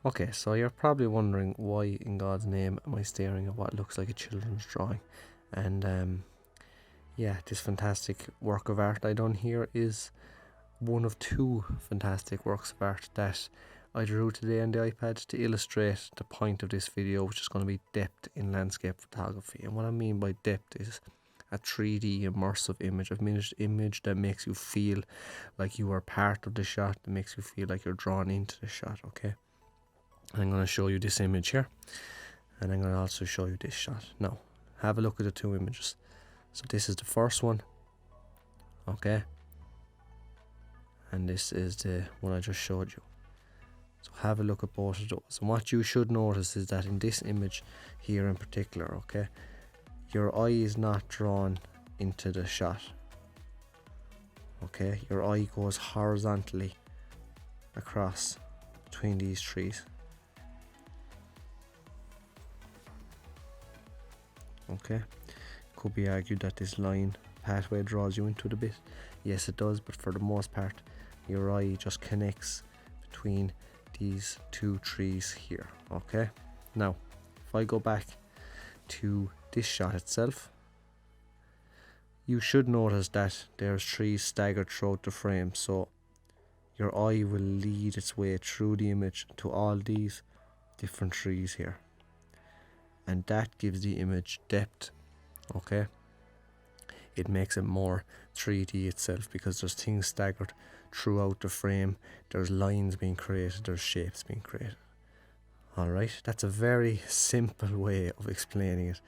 Okay, so you're probably wondering why in God's name am I staring at what looks like a children's drawing. And yeah, this fantastic work of art I done here is one of two fantastic works of art that I drew today on the iPad to illustrate the point of this video, which is going to be depth in landscape photography. And what I mean by depth is a 3D immersive image, image that makes you feel like you are part of the shot, that makes you feel like you're drawn into the shot, okay? And I'm going to show you this image here, and I'm going to also show you this shot. Now, have a look at the two images. So this is the first one, okay? And this is the one I just showed you. So have a look at both of those. And what you should notice is that in this image here in particular, okay, your eye is not drawn into the shot. Okay, your eye goes horizontally across between these trees. Okay, could be argued that this line pathway draws you into it a bit. Yes, it does, but for the most part, your eye just connects between these two trees here. Okay, now if I go back to this shot itself, you should notice that there's trees staggered throughout the frame, so your eye will lead its way through the image to all these different trees here, and that gives the image depth. Okay, it makes it more 3D itself because there's things staggered throughout the frame, there's lines being created, there's shapes being created. Alright, that's a very simple way of explaining it,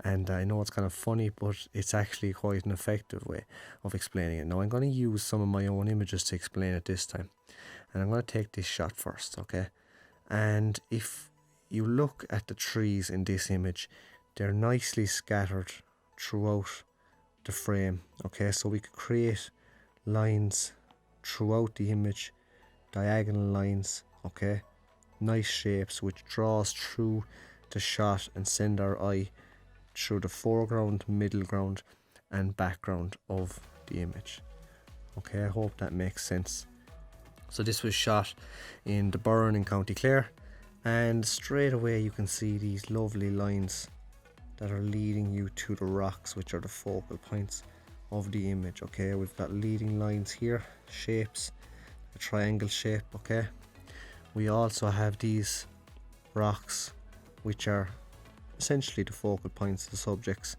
and I know it's kind of funny, but it's actually quite an effective way of explaining it. Now I'm going to use some of my own images to explain it this time, and I'm going to take this shot first, okay? And if you look at the trees in this image, they're nicely scattered throughout the frame, okay? So we could create lines throughout the image, diagonal lines, okay? Nice shapes which draws through the shot and send our eye through the foreground, middle ground and background of the image. Okay, I hope that makes sense. So this was shot in the Burren in County Clare, and straight away you can see these lovely lines that are leading you to the rocks, which are the focal points of the image. Okay, we've got leading lines here, shapes, a triangle shape. Okay, we also have these rocks which are essentially the focal points, the subjects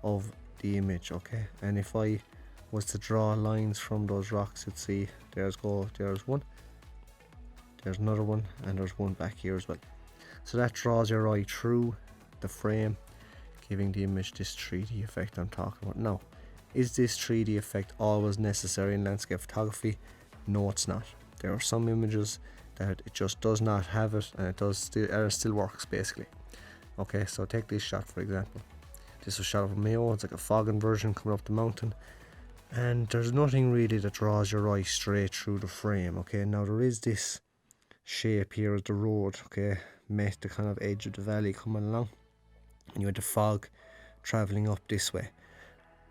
of the image. Okay, and if I was to draw lines from those rocks, you'd see there's one, there's another one, and there's one back here as well. So that draws your eye through the frame, giving the image this 3D effect I'm talking about. Now, is this 3D effect always necessary in landscape photography? No, it's not. There are some images that it just does not have it, and it still works basically. Okay, so take this shot for example. This was shot over Mayo. It's like a fog inversion coming up the mountain, and there's nothing really that draws your eye straight through the frame. Okay, now there is this shape here as the road, okay, met the kind of edge of the valley coming along, and you had the fog travelling up this way,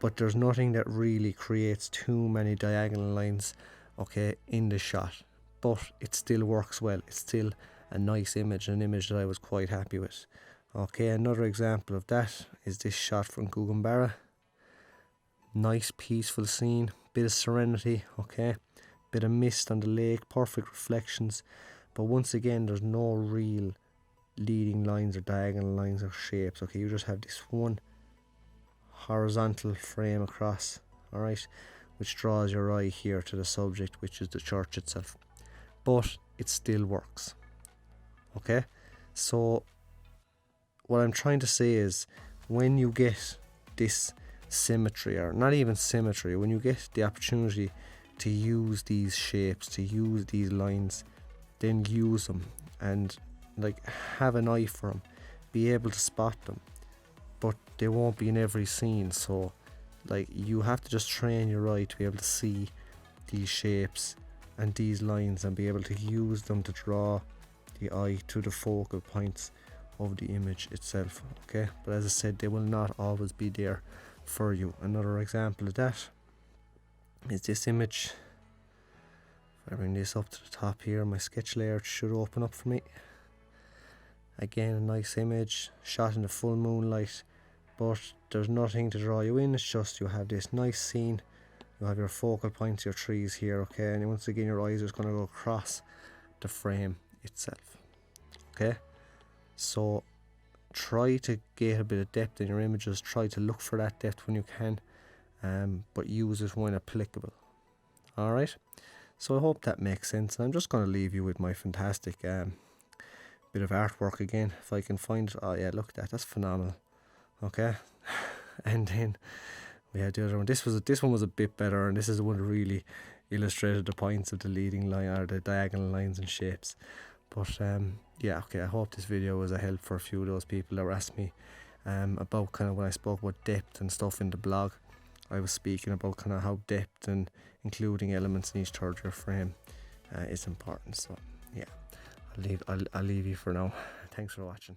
but there's nothing that really creates too many diagonal lines, okay, in the shot, but it still works well. It's still a nice image, an image that I was quite happy with. Okay, another example of that is this shot from Gugambara. Nice peaceful scene, bit of serenity, okay, bit of mist on the lake, perfect reflections, but once again there's no real leading lines or diagonal lines or shapes. Okay, you just have this one horizontal frame across, alright, which draws your eye here to the subject, which is the church itself, but it still works. Okay, so what I'm trying to say is, when you get this symmetry, or not even symmetry, when you get the opportunity to use these shapes, to use these lines, then use them, and like have an eye for them, be able to spot them, but they won't be in every scene. So like you have to just train your eye to be able to see these shapes and these lines and be able to use them to draw the eye to the focal points of the image itself. Okay, but as I said, they will not always be there for you. Another example of that is this image. If I bring this up to the top here, my sketch layer should open up for me. Again, a nice image shot in the full moonlight, but there's nothing to draw you in. It's just you have this nice scene. You have your focal points, your trees here, okay, and once again your eyes are just going to go across the frame itself. Okay, so try to get a bit of depth in your images. Try to look for that depth when you can, but use it when applicable. Alright, so I hope that makes sense. I'm just going to leave you with my fantastic bit of artwork again, if I can find it. Oh yeah, look at that, that's phenomenal. Okay, and then we had the other one. This one was a bit better, and this is the one that really illustrated the points of the leading line, or the diagonal lines and shapes. But yeah, okay, I hope this video was a help for a few of those people that were asking me about kind of when I spoke about depth and stuff in the blog. I was speaking about kind of how depth and including elements in each third of your frame is important. So yeah, I'll leave you for now. Thanks for watching.